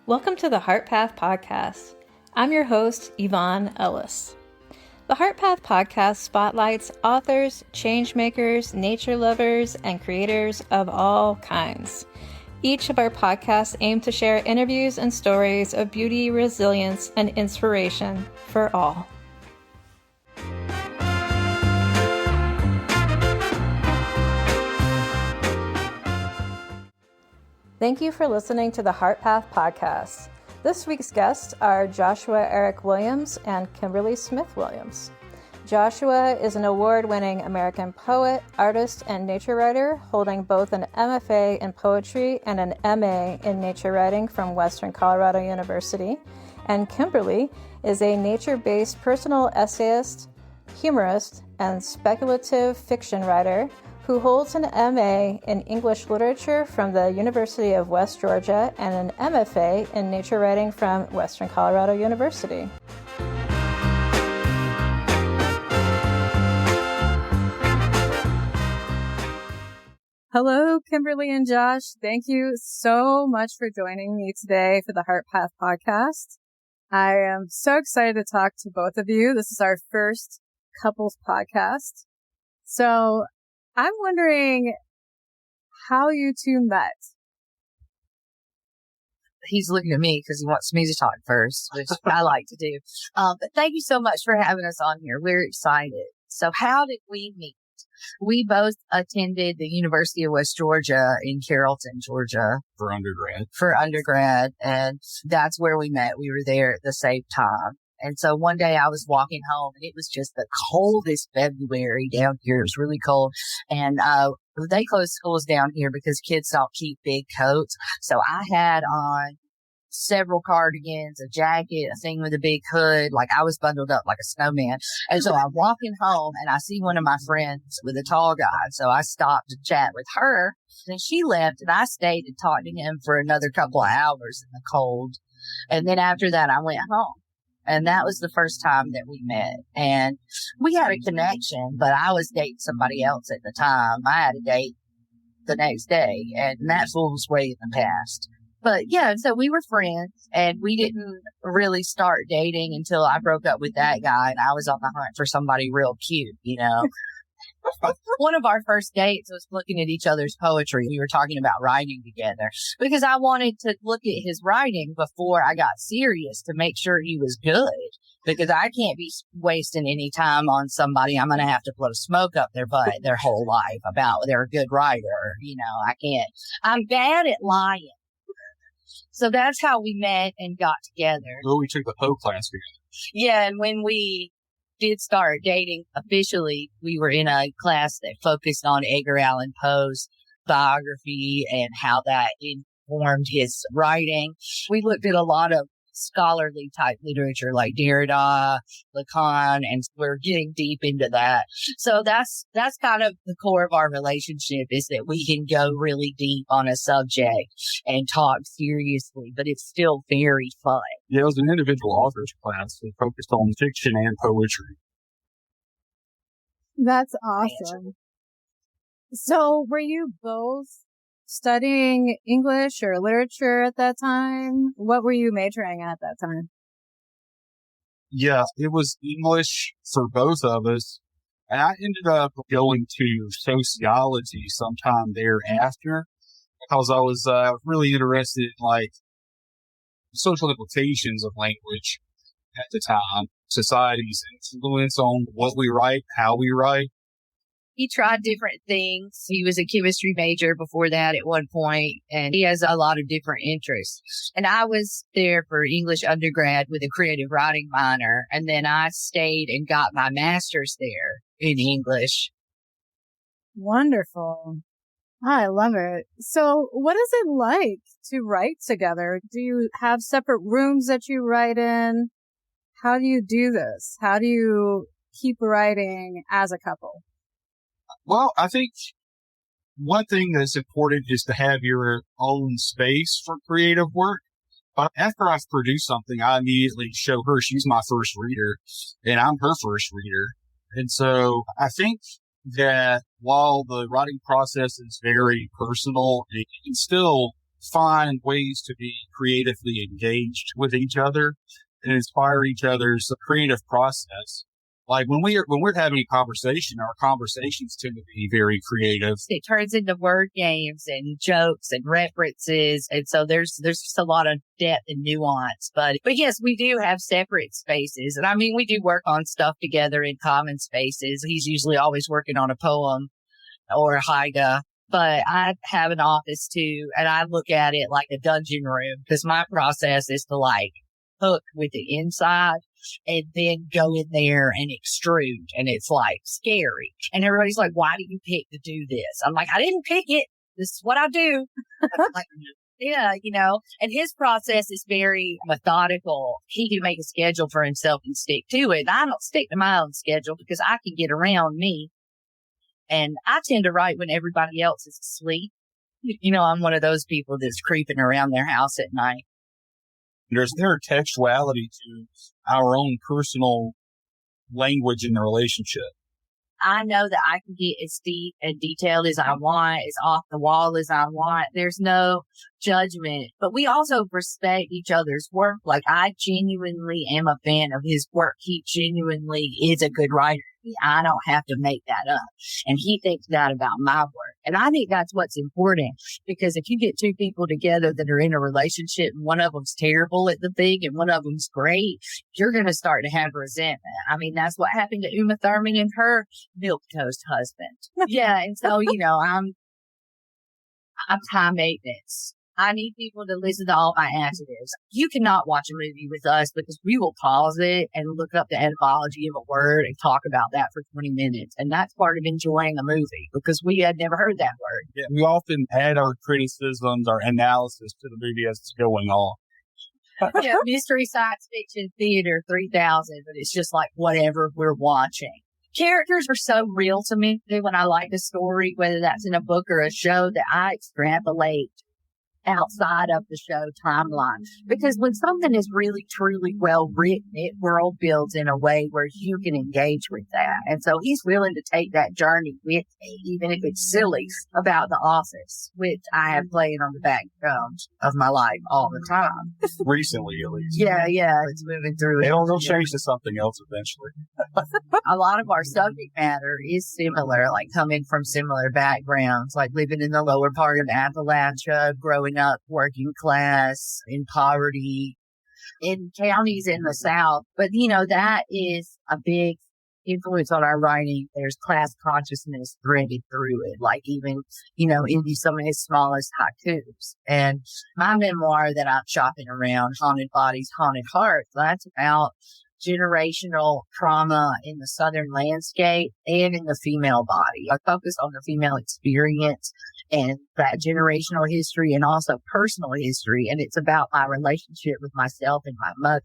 Welcome to the Heart Path Podcast. I'm your host, Yvonne Ellis. The Heart Path Podcast spotlights authors, changemakers, nature lovers, and creators of all kinds. Each of our podcasts aim to share interviews and stories of beauty, resilience, and inspiration for all. Thank you for listening to the Heart Path Podcast. This week's guests are Joshua Eric Williams and Kimberly Smith Williams. Joshua is an award-winning American poet, artist, and nature writer, holding both an MFA in poetry and an MA in nature writing from Western Colorado University. And Kimberly is a nature-based personal essayist, humorist, and speculative fiction writer who holds an MA in English literature from the University of West Georgia and an MFA in nature writing from Western Colorado University. Hello, Kimberly and Josh. Thank you so much for joining me today for the Heart Path Podcast. I am so excited to talk to both of you. This is our first couples podcast. So I'm wondering how you two met. He's looking at me because he wants me to talk first, which I like to do. But thank you so much for having us on here. We're excited. So how did we meet? We both attended the University of West Georgia in Carrollton, Georgia. For undergrad. And that's where we met. We were there at the same time. And so one day I was walking home and it was just the coldest February down here. It was really cold. And they closed schools down here because kids don't keep big coats. So I had on several cardigans, a jacket, a thing with a big hood. Like I was bundled up like a snowman. And so I'm walking home and I see one of my friends with a tall guy. So I stopped to chat with her. Then she left and I stayed and talked to him for another couple of hours in the cold. And then after that, I went home. And that was the first time that we met. And we had a connection, but I was dating somebody else at the time. I had a date the next day, and that was way in the past. But yeah, so we were friends, and we didn't really start dating until I broke up with that guy, and I was on the hunt for somebody real cute, you know. One of our first dates was looking at each other's poetry. We were talking about writing together because I wanted to look at his writing before I got serious to make sure he was good, because I can't be wasting any time on somebody I'm going to have to blow smoke up their butt their whole life about they're a good writer. You know, I can't. I'm bad at lying. So that's how we met and got together. Well, we took the Poe class together. Yeah, and when we did start dating officially, we were in a class that focused on Edgar Allan Poe's biography and how that informed his writing. We looked at a lot of scholarly type literature like Derrida, Lacan, and we're getting deep into that. So that's kind of the core of our relationship, is that we can go really deep on a subject and talk seriously, but it's still very fun. Yeah, it was an individual authors class that focused on fiction and poetry. That's awesome. So were you both studying English or literature at that time? What were you majoring at that time? Yeah, it was English for both of us. And I ended up going to sociology sometime thereafter because I was really interested in like social implications of language at the time, society's influence on what we write, how we write. He tried different things. He was a chemistry major before that at one point, and he has a lot of different interests. And I was there for English undergrad with a creative writing minor, and then I stayed and got my master's there in English. Wonderful. I love it. So what is it like to write together? Do you have separate rooms that you write in? How do you do this? How do you keep writing as a couple? Well, I think one thing that's important is to have your own space for creative work. But after I've produced something, I immediately show her. She's my first reader, and I'm her first reader. And so I think that while the writing process is very personal, it can still find ways to be creatively engaged with each other and inspire each other's creative process. Like when we're having a conversation, our conversations tend to be very creative. It turns into word games and jokes and references. And so there's just a lot of depth and nuance. But yes, we do have separate spaces. And I mean, we do work on stuff together in common spaces. He's usually always working on a poem or a haiku. But I have an office too, and I look at it like a dungeon room because my process is to like hook with the inside and then go in there and extrude. And it's like scary. And everybody's like, why do you pick to do this? I'm like, I didn't pick it. This is what I do. Like, yeah, and his process is very methodical. He can make a schedule for himself and stick to it. I don't stick to my own schedule because I can get around me. And I tend to write when everybody else is asleep. I'm one of those people that's creeping around their house at night. There's textuality to our own personal language in the relationship. I know that I can get as deep and detailed as I want, as off the wall as I want. There's no judgment, but we also respect each other's work. Like I genuinely am a fan of his work. He genuinely is a good writer. I don't have to make that up. And he thinks that about my work. And I think that's what's important because if you get two people together that are in a relationship and one of them's terrible at the thing and one of them's great, you're going to start to have resentment. I mean, that's what happened to Uma Thurman and her milquetoast husband. Yeah. And so, I'm high maintenance. I need people to listen to all my adjectives. You cannot watch a movie with us because we will pause it and look up the etymology of a word and talk about that for 20 minutes. And that's part of enjoying a movie because we had never heard that word. Yeah, we often add our criticisms, our analysis to the movie as it's going on. Yeah, Mystery Science Fiction Theater 3000, but it's just like whatever we're watching. Characters are so real to me when I like a story, whether that's in a book or a show, that I extrapolate outside of the show timeline. Because when something is really, truly well written, it world builds in a way where you can engage with that. And so he's willing to take that journey with me, even if it's silly, about The Office, which I have playing on the background of my life all the time. Recently, at least. Yeah, it's moving through it. It'll change to something else eventually. A lot of our subject matter is similar, like coming from similar backgrounds, like living in the lower part of Appalachia, growing up working class, in poverty, in counties in the South. But, that is a big influence on our writing. There's class consciousness threaded through it, like even, in some of his smallest haikus. And my memoir that I'm shopping around, Haunted Bodies, Haunted Hearts, that's about generational trauma in the Southern landscape and in the female body. I focus on the female experience and that generational history and also personal history. And it's about my relationship with myself and my mother.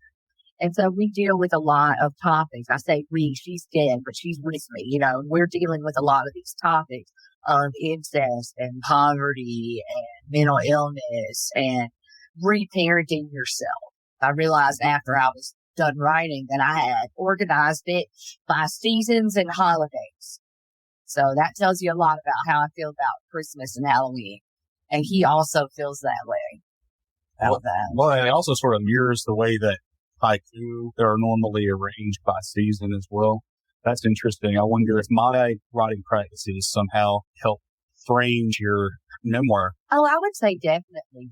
And so we deal with a lot of topics. I say we, she's dead, but she's with me. We're dealing with a lot of these topics of incest and poverty and mental illness and reparenting yourself. I realized after I was done writing that I had organized it by seasons and holidays. So that tells you a lot about how I feel about Christmas and Halloween. And he also feels that way about that. Well, it also sort of mirrors the way that haiku are normally arranged by season as well. That's interesting. I wonder if my writing practices somehow help frame your memoir. Oh, I would say definitely.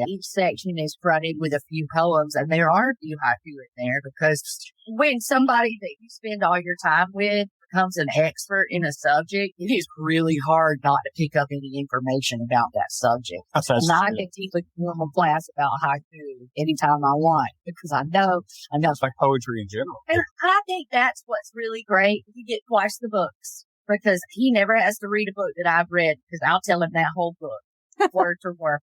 Each section is fronted with a few poems, and there are a few haiku in there because when somebody that you spend all your time with becomes an expert in a subject, it is really hard not to pick up any information about that subject. And I can teach a normal class about haiku anytime I want because I know. It's like poetry in general. And I think that's what's really great. You get twice the books because he never has to read a book that I've read because I'll tell him that whole book, word for word.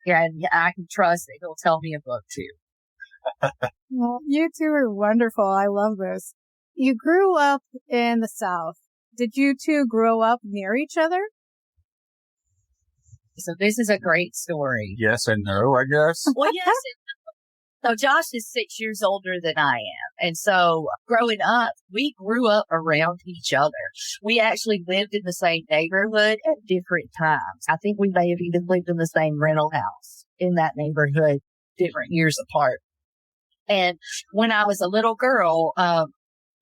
Yeah, and I can trust that he'll tell me a book too. Well, you two are wonderful. I love this. You grew up in the South. Did you two grow up near each other? So this is a great story. Yes and no, I guess. Well, yes. So Josh is 6 years older than I am. And so growing up, we grew up around each other. We actually lived in the same neighborhood at different times. I think we may have even lived in the same rental house in that neighborhood, different years apart. And when I was a little girl,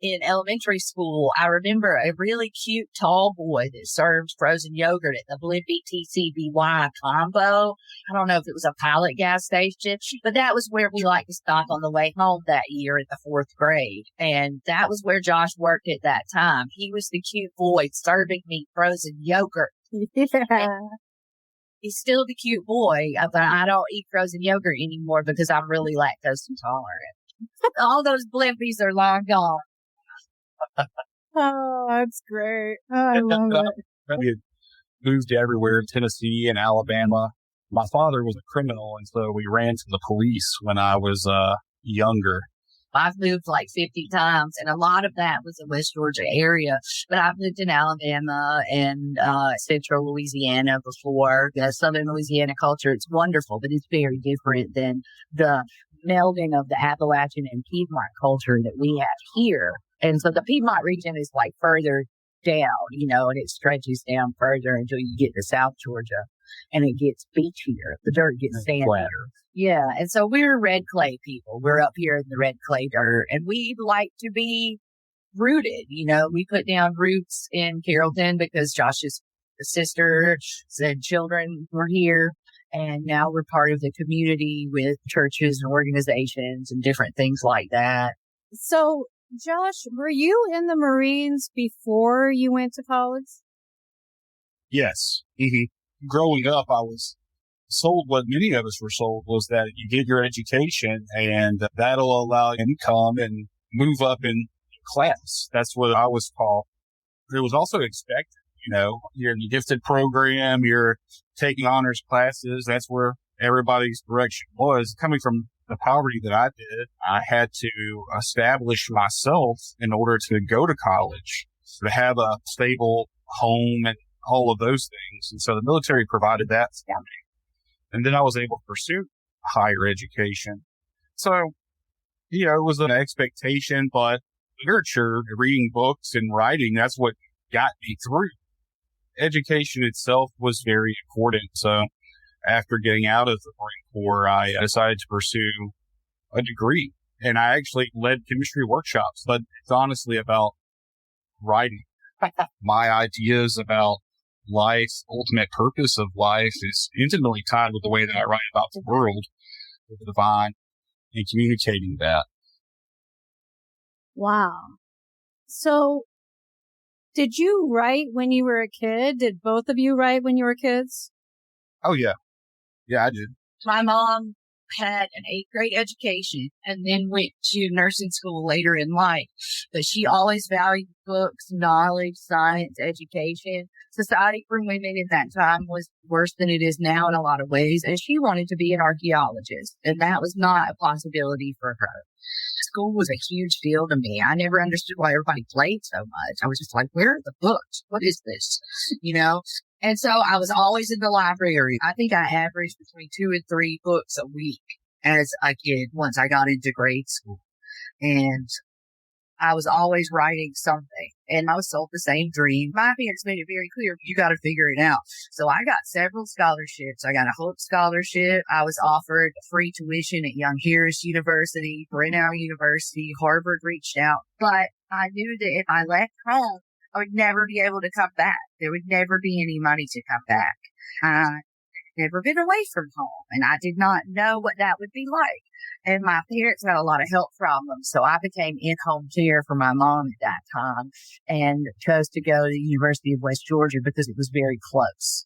in elementary school, I remember a really cute tall boy that served frozen yogurt at the Blimpie TCBY combo. I don't know if it was a Pilot gas station, but that was where we liked to stop on the way home that year in the 4th grade. And that was where Josh worked at that time. He was the cute boy serving me frozen yogurt. Yeah. He's still the cute boy, but I don't eat frozen yogurt anymore because I'm really lactose intolerant. All those Blimpies are long gone. Oh, that's great. Oh, I love it. We had moved everywhere in Tennessee and Alabama. My father was a criminal, and so we ran to the police when I was younger. I've moved like 50 times, and a lot of that was the West Georgia area. But I've lived in Alabama and central Louisiana before. The southern Louisiana culture, it's wonderful, but it's very different than the melding of the Appalachian and Piedmont culture that we have here. And so the Piedmont region is like further down, and it stretches down further until you get to South Georgia, and it gets beachier. The dirt gets sandier. Flatter. Yeah. And so we're red clay people. We're up here in the red clay dirt, and we like to be rooted. We put down roots in Carrollton because Josh's sisters and children were here. And now we're part of the community with churches and organizations and different things like that. So, Josh, were you in the Marines before you went to college? Yes. Mm-hmm. Growing up, I was sold what many of us were sold was that you get your education and that'll allow income and move up in class. That's what I was taught. It was also expected, you're in the gifted program, you're taking honors classes. That's where everybody's direction was. Coming from the poverty that I did, I had to establish myself in order to go to college, to have a stable home and all of those things. And so the military provided that for me. And then I was able to pursue higher education. So, it was an expectation, but literature, reading books and writing, that's what got me through. Education itself was very important. So after getting out of the Marine Corps, I decided to pursue a degree, and I actually led chemistry workshops, but it's honestly about writing. My ideas about life's ultimate purpose of life is intimately tied with the way that I write about the world, the divine, and communicating that. Wow. So, did you write when you were a kid? Did both of you write when you were kids? Oh, yeah. Yeah, I did. My mom had an 8th grade education and then went to nursing school later in life. But she always valued books, knowledge, science, education. Society for women in that time was worse than it is now in a lot of ways. And she wanted to be an archaeologist, and that was not a possibility for her. School was a huge deal to me. I never understood why everybody played so much. I was just like, where are the books? What is this? And so I was always in the library. I think I averaged between 2 and 3 books a week as a kid once I got into grade school. And I was always writing something, and I was sold the same dream. My parents made it very clear, you got to figure it out. So I got several scholarships. I got a Hope Scholarship. I was offered free tuition at Young Harris University, Grinnell University. Harvard reached out, but I knew that if I left home, I would never be able to come back. There would never be any money to come back. I'd never been away from home, and I did not know what that would be like. And my parents had a lot of health problems, so I became in-home care for my mom at that time and chose to go to the University of West Georgia because it was very close.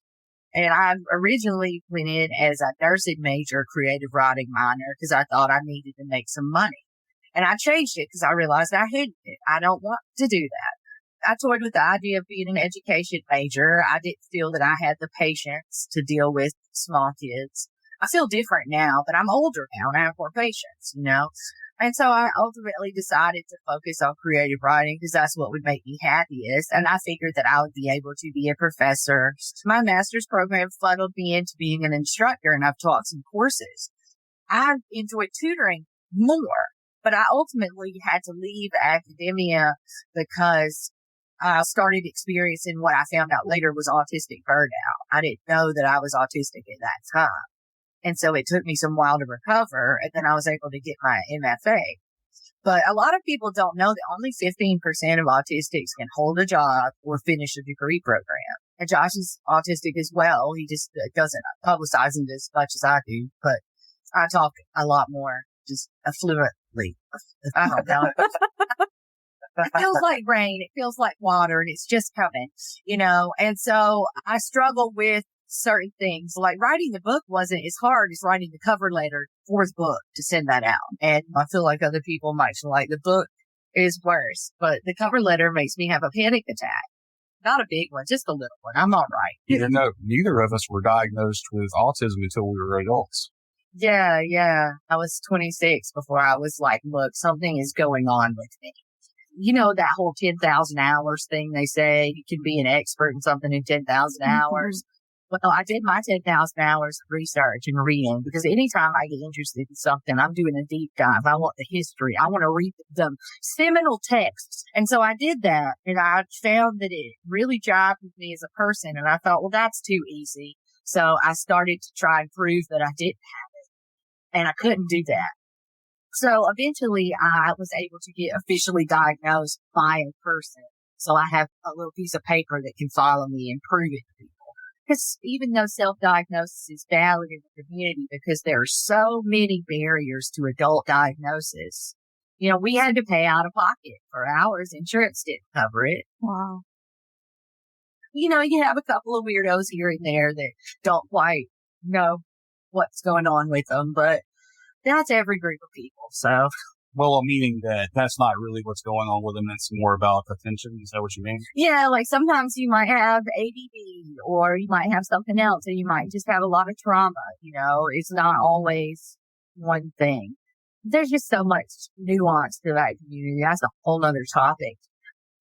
And I originally went in as a nursing major, creative writing minor, because I thought I needed to make some money. And I changed it because I realized I hated it. I don't want to do that. I toyed with the idea of being an education major. I didn't feel that I had the patience to deal with small kids. I feel different now, but I'm older now and I have more patience, And so I ultimately decided to focus on creative writing because that's what would make me happiest. And I figured that I would be able to be a professor. My master's program funneled me into being an instructor, and I've taught some courses. I enjoyed tutoring more, but I ultimately had to leave academia because I started experiencing what I found out later was autistic burnout. I didn't know that I was autistic at that time. And so it took me some while to recover, and then I was able to get my MFA. But a lot of people don't know that only 15% of autistics can hold a job or finish a degree program. And Josh is autistic as well. He just doesn't publicize it as much as I do, but I talk a lot more, just fluently. I don't know. It feels like rain. It feels like water, and it's just coming, And so I struggle with certain things. Like writing the book wasn't as hard as writing the cover letter for the book to send that out. And I feel like other people might feel like the book is worse, but the cover letter makes me have a panic attack. Not a big one, just a little one. I'm all right. Neither of us were diagnosed with autism until we were adults. Yeah. I was 26 before I was like, look, something is going on with me. That whole 10,000 hours thing they say, you can be an expert in something in 10,000 hours. Well, I did my 10,000 hours of research and reading because anytime I get interested in something, I'm doing a deep dive. I want the history. I want to read the seminal texts. And so I did that, and I found that it really jived with me as a person. And I thought, well, that's too easy. So I started to try and prove that I didn't have it, and I couldn't do that. So eventually I was able to get officially diagnosed by a person. So I have a little piece of paper that can follow me and prove it to people. Because even though self-diagnosis is valid in the community, because there are so many barriers to adult diagnosis, we had to pay out of pocket for ours. Insurance didn't cover it. Wow. You have a couple of weirdos here and there that don't quite know what's going on with them, but that's every group of people. So, well, meaning that that's not really what's going on with them. It's more about attention. Is that what you mean? Yeah, like sometimes you might have ADD or you might have something else, and you might just have a lot of trauma. It's not always one thing. There's just so much nuance to that community. That's a whole other topic.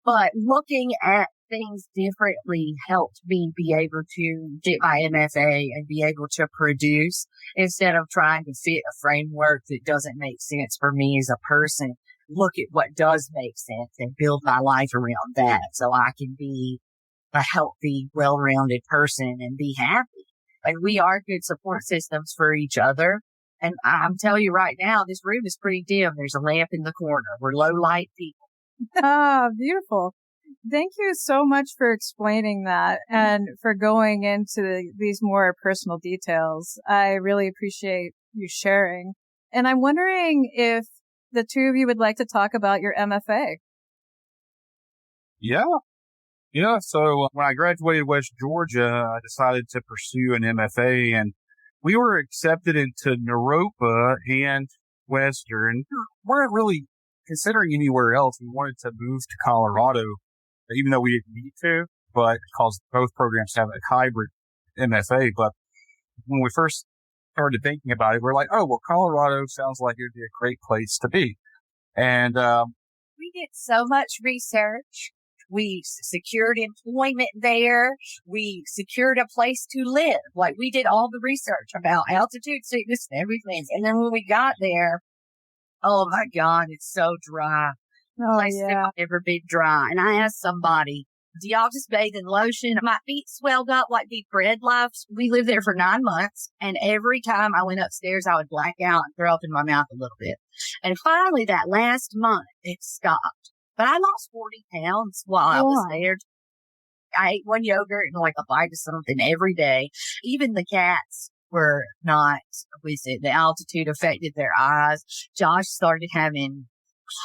But looking at things differently helped me be able to get my MFA and be able to produce instead of trying to fit a framework that doesn't make sense for me as a person. Look at what does make sense and build my life around that so I can be a healthy, well-rounded person and be happy. Like we are good support systems for each other. And I'm telling you right now, this room is pretty dim. There's a lamp in the corner. We're low light people. Ah, beautiful. Thank you so much for explaining that and for going into these more personal details. I really appreciate you sharing. And I'm wondering if the two of you would like to talk about your MFA. Yeah. So when I graduated West Georgia, I decided to pursue an MFA, and we were accepted into Naropa and Western. We weren't really considering anywhere else. We wanted to move to Colorado, even though we didn't need to, but because both programs have a hybrid MFA. But when we first started thinking about it, we're like, oh, well, Colorado sounds like it would be a great place to be. And we did so much research. We secured employment there. We secured a place to live. Like we did all the research about altitude sickness and everything. And then when we got there, oh my God, it's so dry. Oh, Place yeah. I've ever been dry. And I asked somebody, do y'all just bathe in lotion? My feet swelled up like deep bread loaves. We lived there for 9 months. And every time I went upstairs, I would black out and throw up in my mouth a little bit. And finally, that last month, it stopped. But I lost 40 pounds while I was there. I ate one yogurt and like a bite of something every day. Even the cats were not with it. The altitude affected their eyes. Josh started having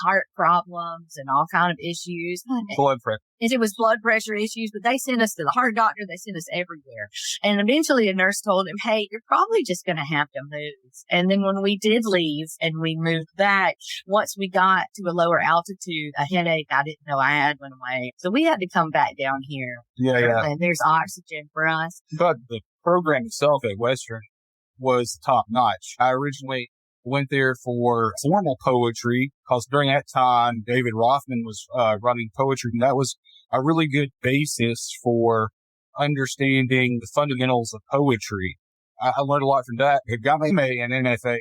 heart problems and all kind of issues. Blood pressure. And it was blood pressure issues, but they sent us to the heart doctor. They sent us everywhere. And eventually a nurse told him, hey, you're probably just going to have to move. And then when we did leave and we moved back, once we got to a lower altitude, a headache I didn't know I had went away. So we had to come back down here. Yeah. And there's oxygen for us. But the program itself at Western was top notch. I originally went there for formal poetry because during that time, David Rothman was running poetry, and that was a really good basis for understanding the fundamentals of poetry. I learned a lot from that. It got me an MFA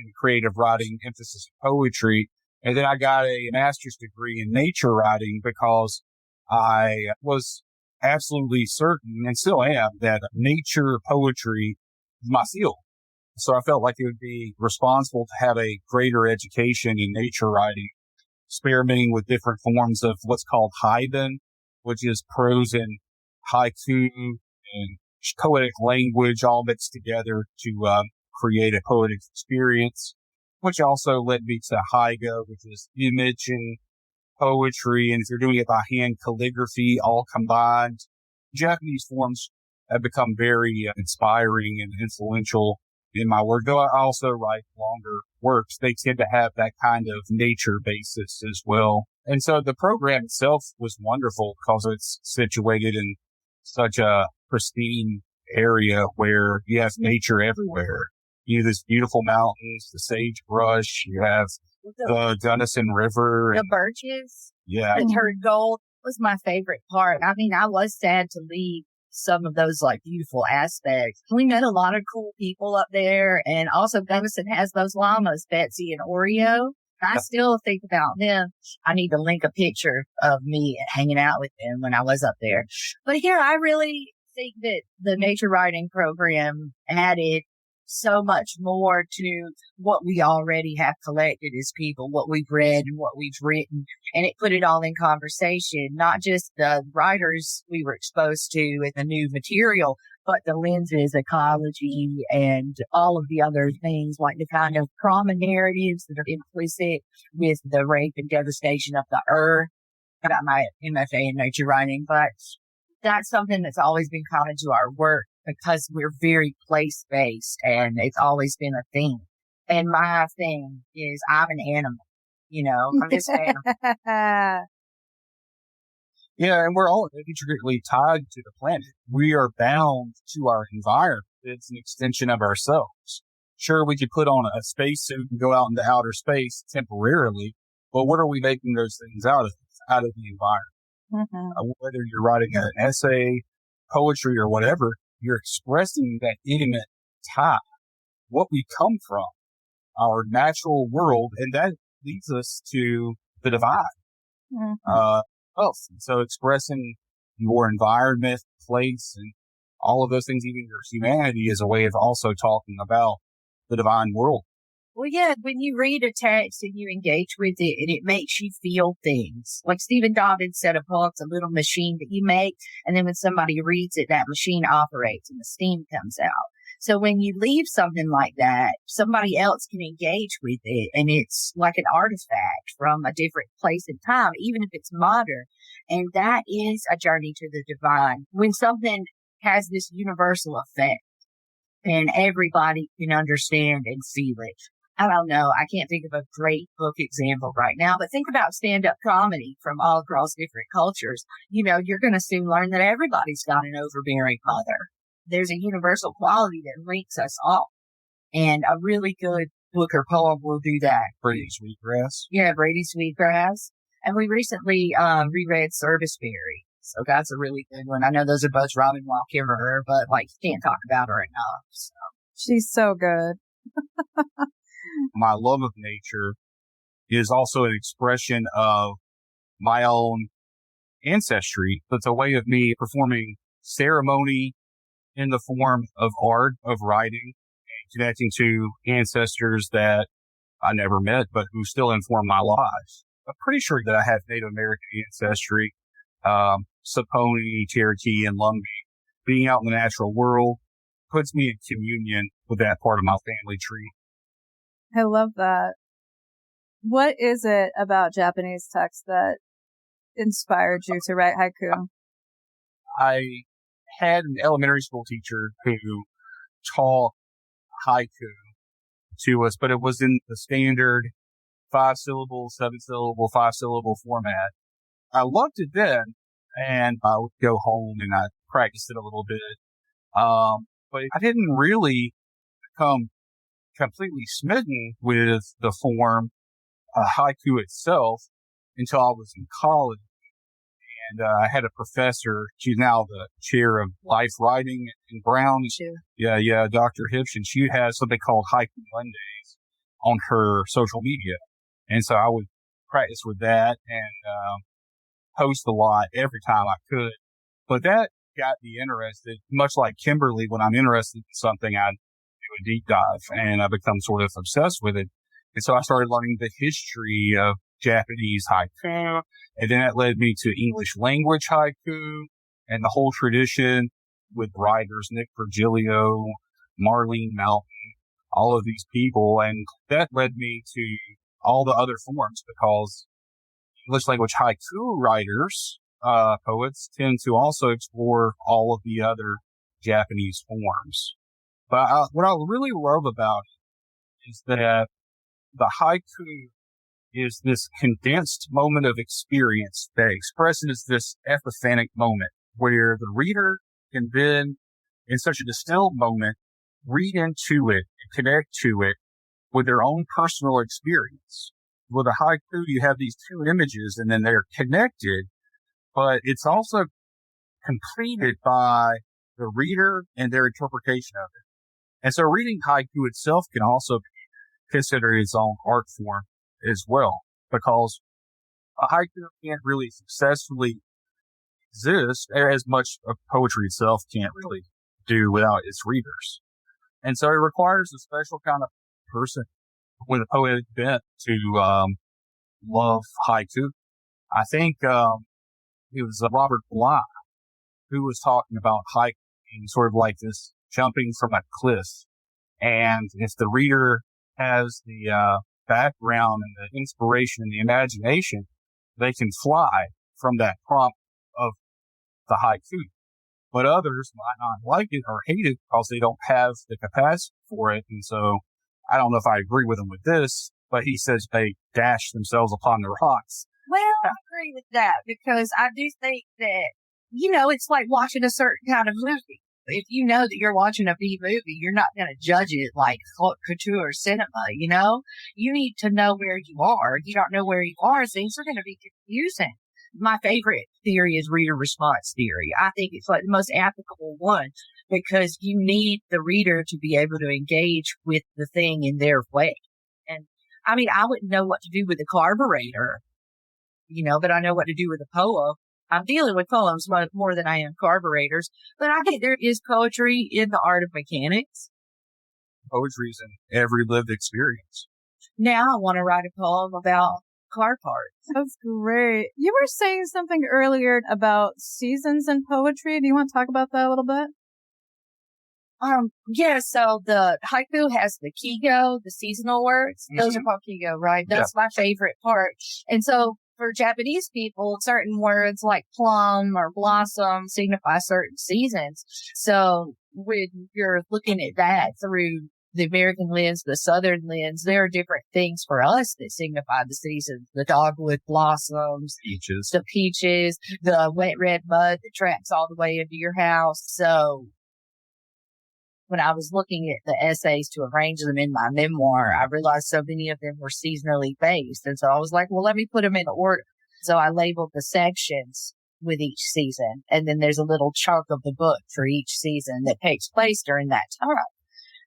in creative writing, emphasis in poetry. And then I got a master's degree in nature writing because I was absolutely certain, and still am, that nature poetry is my field. So I felt like it would be responsible to have a greater education in nature writing, experimenting with different forms of what's called haiden, which is prose and haiku and poetic language all mixed together to create a poetic experience, which also led me to haiga, which is image and poetry. And if you're doing it by hand, calligraphy, all combined. Japanese forms have become very inspiring and influential in my work. Though I also write longer works, they tend to have that kind of nature basis as well. And so the program itself was wonderful because it's situated in such a pristine area where you have nature everywhere. You have this beautiful mountains, the sagebrush, you have the Gunnison River. The birches. Yeah. The turd gold was my favorite part. I mean, I was sad to leave some of those like beautiful aspects. We met a lot of cool people up there, and also Gunnison has those llamas, Betsy and Oreo. I still think about them. I need to link a picture of me hanging out with them when I was up there. But here, I really think that the nature writing program added so much more to what we already have collected as people, what we've read and what we've written. And it put it all in conversation, not just the writers we were exposed to and the new material, but the lenses, ecology, and all of the other things, like the kind of trauma narratives that are implicit with the rape and devastation of the earth. I got my MFA in nature writing, but that's something that's always been common to our work because we're very place-based, and it's always been a thing. And my thing is I'm an animal, I'm just an animal. Yeah, and we're all intricately tied to the planet. We are bound to our environment. It's an extension of ourselves. Sure, we could put on a spacesuit and go out into outer space temporarily, but what are we making those things out of? Out of the environment. Mm-hmm. Whether you're writing an essay, poetry, or whatever, you're expressing that intimate tie, what we come from, our natural world, and that leads us to the divine. Mm-hmm. So expressing your environment, place, and all of those things, even your humanity, is a way of also talking about the divine world. Well, yeah, when you read a text and you engage with it and it makes you feel things, like Stephen Dobbins said, a poem's a little machine that you make, and then when somebody reads it, that machine operates and the steam comes out. So when you leave something like that, somebody else can engage with it, and it's like an artifact from a different place and time, even if it's modern. And that is a journey to the divine. When something has this universal effect and everybody can understand and feel it. I don't know. I can't think of a great book example right now, but think about stand-up comedy from all across different cultures. You're going to soon learn that everybody's got an overbearing mother. There's a universal quality that links us all. And a really good book or poem will do that. Brady Sweetgrass. Yeah, Brady Sweetgrass. And we recently reread Serviceberry. So that's a really good one. I know those are both Robin Wall Kimmerer, but you can't talk about her enough. So. She's so good. My love of nature is also an expression of my own ancestry. It's a way of me performing ceremony in the form of art, of writing, and connecting to ancestors that I never met, but who still inform my lives. I'm pretty sure that I have Native American ancestry, Saponi, Cherokee, and Lumbee. Being out in the natural world puts me in communion with that part of my family tree. I love that. What is it about Japanese text that inspired you to write haiku? I had an elementary school teacher who taught haiku to us, but it was in the standard 5-syllable, 7-syllable, 5-syllable format. I loved it then, and I would go home and I practiced it a little bit. But I didn't really become completely smitten with the form haiku itself until I was in college. And I had a professor, she's now the chair of life writing in Brown. Sure. Yeah, Dr. Hipson. She has something called Haiku Mondays. on her social media. And so I would practice with that and post a lot every time I could. But that got me interested, much like Kimberly. When I'm interested in something, I do a deep dive and I become sort of obsessed with it. And so I started learning the history of Japanese haiku, and then that led me to English language haiku and the whole tradition with writers Nick Virgilio, Marlene Mountain, all of these people. And that led me to all the other forms, because English language haiku writers, poets tend to also explore all of the other Japanese forms. But what I really love about it is that the haiku is this condensed moment of experience that expresses this epiphanic moment where the reader can then, in such a distilled moment, read into it and connect to it with their own personal experience. With a haiku, you have these two images and then they're connected, but it's also completed by the reader and their interpretation of it. And so reading haiku itself can also be considered its own art form as well, because a haiku can't really successfully exist as much of poetry itself can't really do without its readers. And so it requires a special kind of person with a poetic bent to love haiku. I think it was Robert Bly who was talking about haiku being sort of like this jumping from a cliff. And if the reader has the background and the inspiration and the imagination, they can fly from that prompt of the haiku. But others might not like it or hate it because they don't have the capacity for it. And so I don't know if I agree with him with this, but he says they dash themselves upon the rocks. Well, I agree with that, because I do think that, it's like watching a certain kind of movie. If you know that you're watching a B movie, you're not going to judge it like haute couture cinema, You need to know where you are. If you don't know where you are, things are going to be confusing. My favorite theory is reader response theory. I think it's like the most applicable one, because you need the reader to be able to engage with the thing in their way. And I mean, I wouldn't know what to do with a carburetor, but I know what to do with a poem. I'm dealing with poems more than I am carburetors, but I think there is poetry in the art of mechanics. Poetry is in every lived experience. Now I want to write a poem about car parts. That's great. You were saying something earlier about seasons in poetry. Do you want to talk about that a little bit? Yeah, so the haiku has the kigo, the seasonal words. Mm-hmm. Those are called kigo, right? That's my favorite part. And so for Japanese people, certain words like plum or blossom signify certain seasons. So when you're looking at that through the American lens, the Southern lens, there are different things for us that signify the seasons. The dogwood blossoms, the peaches, the wet red mud that tracks all the way into your house. So when I was looking at the essays to arrange them in my memoir, I realized so many of them were seasonally based. And so I was like, well, let me put them in order. So I labeled the sections with each season. And then there's a little chunk of the book for each season that takes place during that time.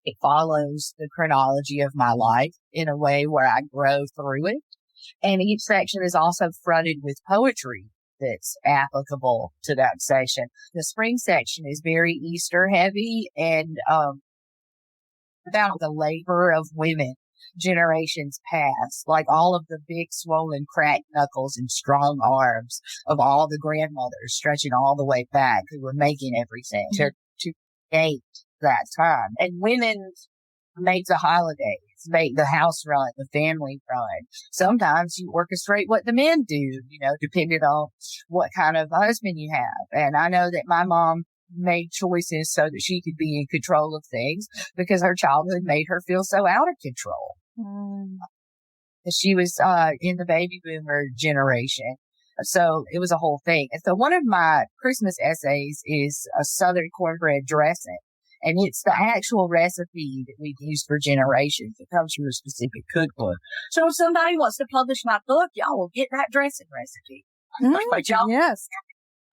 It follows the chronology of my life in a way where I grow through it. And each section is also fronted with poetry that's applicable to that section. The spring section is very Easter heavy and about the labor of women generations past, like all of the big swollen cracked knuckles and strong arms of all the grandmothers stretching all the way back who were making everything to create that time. And women make the holidays, make the house run, the family run. Sometimes you orchestrate what the men do, depending on what kind of husband you have. And I know that my mom made choices so that she could be in control of things because her childhood made her feel so out of control. She was in the baby boomer generation. So it was a whole thing. And so one of my Christmas essays is a Southern cornbread dressing. And it's the actual recipe that we've used for generations. It comes from a specific cookbook. So if somebody wants to publish my book, y'all will get that dressing recipe. Yes.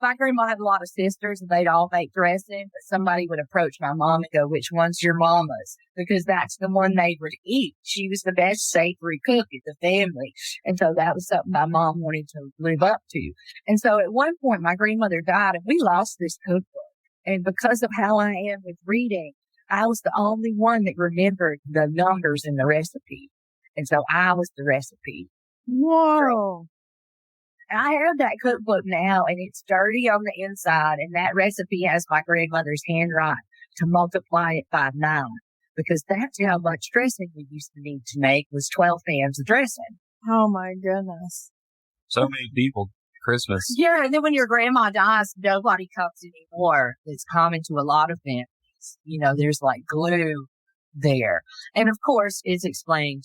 my grandma had a lot of sisters and they'd all make dressing, but somebody would approach my mom and go, which one's your mama's? Because that's the one they would eat. She was the best savory cook in the family. And so that was something my mom wanted to live up to. And so at one point, my grandmother died and we lost this cookbook. And because of how I am with reading, I was the only one that remembered the numbers in the recipe. And so I was the recipe. Whoa. I have that cookbook now, and it's dirty on the inside, and that recipe has my grandmother's handwriting to multiply it by 9, because that's how much dressing we used to need to make, was 12 pans of dressing. Oh, my goodness. So many people, Christmas. Yeah, and then when your grandma dies, nobody cooks anymore. It's common to a lot of families. You know, there's like glue there. And, of course, it's explained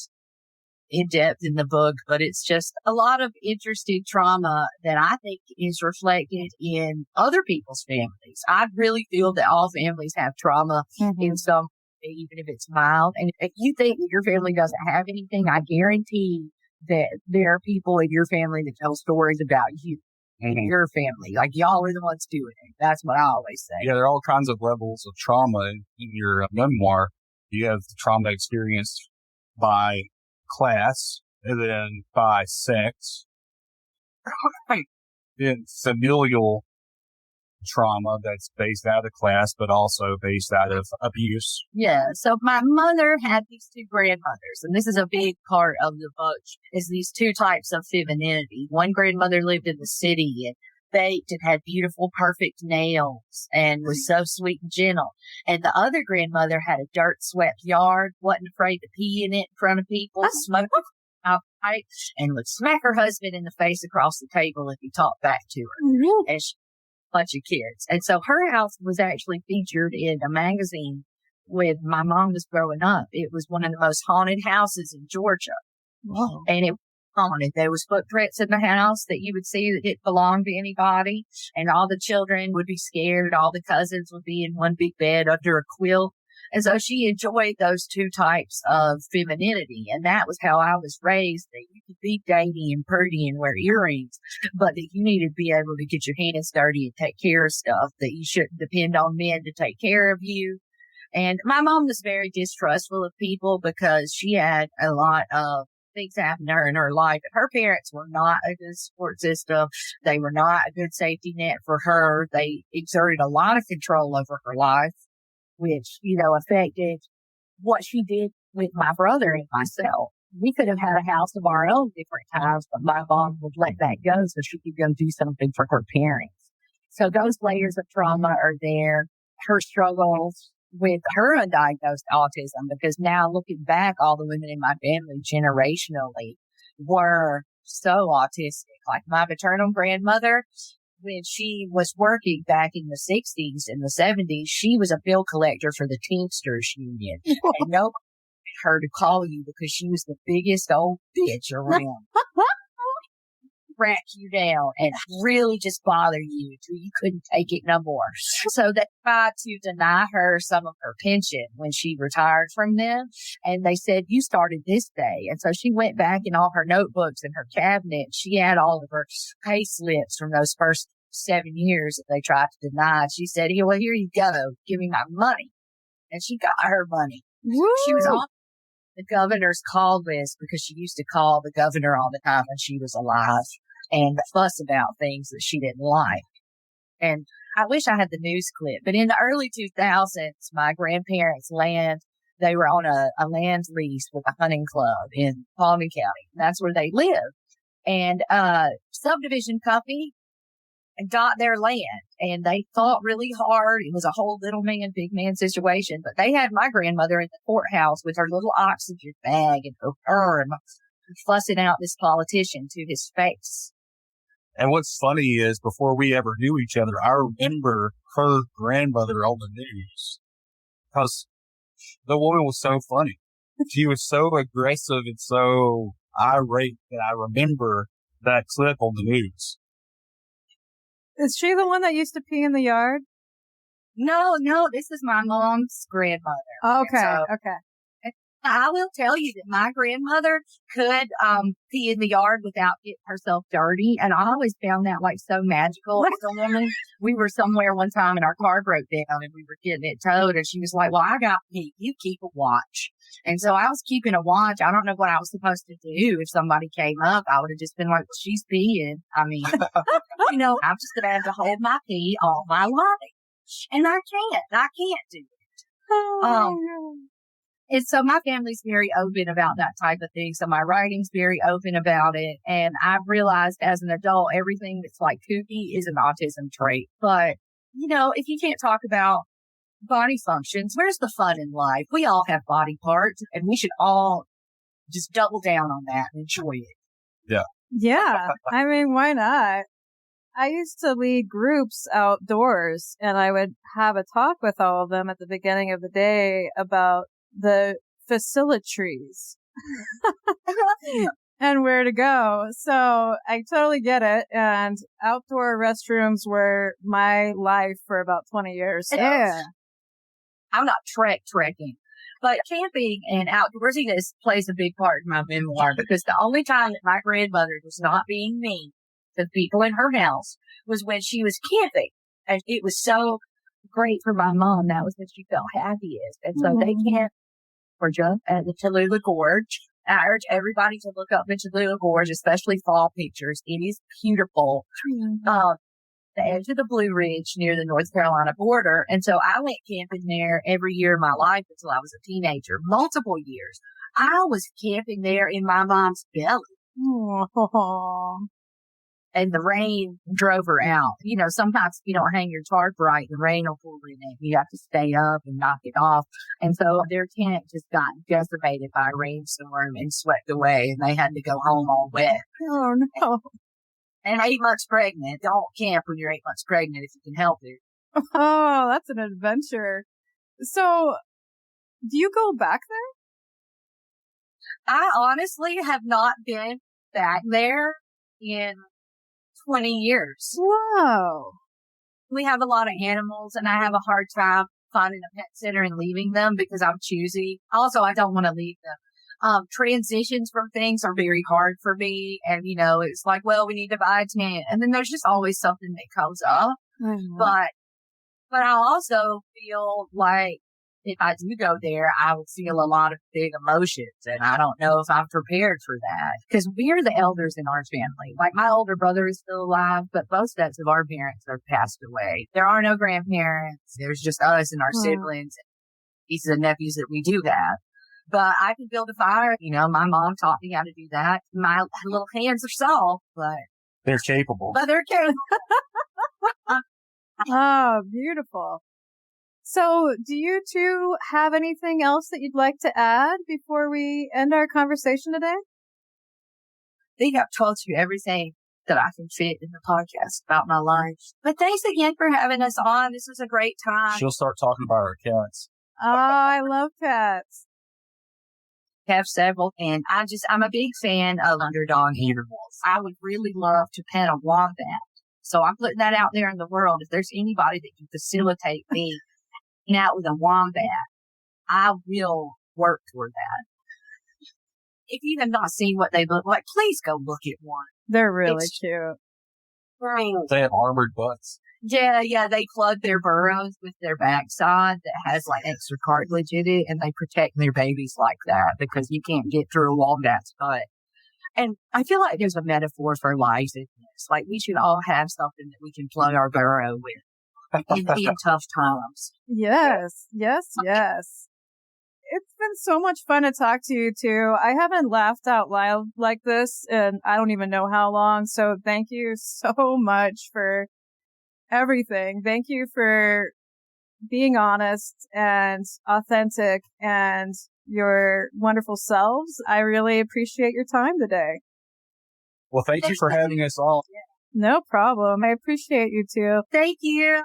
in depth in the book, but it's just a lot of interesting trauma that I think is reflected in other people's families. I really feel that all families have trauma in some way, even if it's mild. And if you think that your family doesn't have anything, I guarantee that there are people in your family that tell stories about you and your family. Like, y'all are the ones doing it. That's what I always say. Yeah, there are all kinds of levels of trauma in your memoir. You have the trauma experienced by class, and then by sex, then familial trauma that's based out of class, but also based out of abuse. Yeah. So my mother had these 2 grandmothers, and this is a big part of the book, is these 2 types of femininity. One grandmother lived in the city and baked and had beautiful, perfect nails and was so sweet and gentle. And the other grandmother had a dirt swept yard, wasn't afraid to pee in it in front of people, smoked out pipe, and would smack her husband in the face across the table if he talked back to her. And she had a bunch of kids. And so her house was actually featured in a magazine when my mom was growing up. It was one of the most haunted houses in Georgia. Wow. And it haunted. There was footprints in the house that you would see that didn't belong to anybody, and all the children would be scared. All the cousins would be in one big bed under a quilt. And so she enjoyed those 2 types of femininity. And that was how I was raised, that you could be dainty and pretty and wear earrings, but that you needed to be able to get your hands dirty and take care of stuff, that you shouldn't depend on men to take care of you. And my mom was very distrustful of people because she had a lot of things happen to her in her life. And her parents were not a good support system. They were not a good safety net for her. They exerted a lot of control over her life, which, you know, affected what she did with my brother and myself. We could have had a house of our own different times, but my mom would let that go so she could go do something for her parents. So those layers of trauma are there. Her struggles with her undiagnosed autism, because now looking back, all the women in my family generationally were so autistic. Like my maternal grandmother, when she was working back in the 60s and the 70s, she was a bill collector for the Teamsters Union. And nobody wanted her to call you because she was the biggest old bitch around. Rack you down and really just bother you until you couldn't take it no more. So they tried to deny her some of her pension when she retired from them. And they said, you started this day. And so she went back in all her notebooks and her cabinet. She had all of her pay slips from those first 7 years that they tried to deny. She said, here, well, here you go. Give me my money. And she got her money. Woo! She was on the governor's call list because she used to call the governor all the time when she was alive and fuss about things that she didn't like. And I wish I had the news clip, but in the early 2000s, my grandparents' land, they were on a land lease with a hunting club in Pawnee County. That's where they live. And subdivision company got their land, and they fought really hard. It was a whole little man, big man situation, but they had my grandmother in the courthouse with her little oxygen bag and her perm, fussing out this politician to his face. And what's funny is before we ever knew each other, I remember her grandmother on the news because the woman was so funny. She was so aggressive and so irate that I remember that clip on the news. Is she the one that used to pee in the yard? No, this is my mom's grandmother. Okay, So, okay. I will tell you that my grandmother could pee in the yard without getting herself dirty. And I always found that like so magical as a woman. We were somewhere one time and our car broke down and we were getting it towed. And she was like, well, I got pee. You keep a watch. And so I was keeping a watch. I don't know what I was supposed to do. If somebody came up, I would have just been like, well, she's peeing. I mean, I'm just going to have to hold my pee all my life. And I can't do it. And so my family's very open about that type of thing. So my writing's very open about it. And I've realized as an adult, everything that's like kooky is an autism trait. But, if you can't talk about body functions, where's the fun in life? We all have body parts and we should all just double down on that and enjoy it. Yeah. Yeah. I mean, why not? I used to lead groups outdoors and I would have a talk with all of them at the beginning of the day about the facilitaries and where to go. So I totally get it. And outdoor restrooms were my life for about 20 years. Yeah. I'm not trekking, but camping and outdoorsyness plays a big part in my memoir because the only time that my grandmother was not being mean to people in her house was when she was camping. And it was so great for my mom. That was when she felt happiest. And so they camped Georgia at the Tallulah Gorge. I urge everybody to look up the Tallulah Gorge, especially fall pictures. It is beautiful. The edge of the Blue Ridge near the North Carolina border. And so I went camping there every year of my life until I was a teenager, multiple years. I was camping there in my mom's belly. And the rain drove her out. Sometimes if you don't hang your tarp right, the rain will pour in it. You have to stay up and knock it off. And so their tent just got decimated by a rainstorm and swept away, and they had to go home all wet. Oh, no. And 8 months pregnant. Don't camp when you're 8 months pregnant if you can help it. Oh, that's an adventure. So, do you go back there? I honestly have not been back there in 20 years. Whoa. We have a lot of animals and I have a hard time finding a pet sitter and leaving them because I'm choosy. Also, I don't want to leave them. Transitions from things are very hard for me. And, it's like, well, we need to buy a tent. And then there's just always something that comes up. Mm-hmm. But I also feel like if I do go there, I would feel a lot of big emotions. And I don't know if I'm prepared for that because we're the elders in our family. Like my older brother is still alive, but both sets of our parents have passed away. There are no grandparents. There's just us and our siblings, nieces and nephews that we do have. But I can build a fire. My mom taught me how to do that. My little hands are soft, but they're capable. Oh, beautiful. So, do you two have anything else that you'd like to add before we end our conversation today? I think I've told you everything that I can fit in the podcast about my life. But thanks again for having us on. This was a great time. She'll start talking about her cats. Oh, I love cats. Have several, and I'm a big fan of underdog animals. I would really love to pet a wombat. So I'm putting that out there in the world. If there's anybody that can facilitate me out with a wombat, I will work toward that. If you have not seen what they look like, please go look at one. They're really cute. Right. They have armored butts. Yeah, they plug their burrows with their backside that has like extra cartilage in it, and they protect their babies like that because you can't get through a wombat's butt. And I feel like there's a metaphor for life in this. Like we should all have something that we can plug our burrow with in tough times. Yes. It's been so much fun to talk to you two. I haven't laughed out loud like this and I don't even know how long. So thank you so much for everything. Thank you for being honest and authentic and your wonderful selves. I really appreciate your time today. Well, thank you for having us on. No problem. I appreciate you too. Thank you.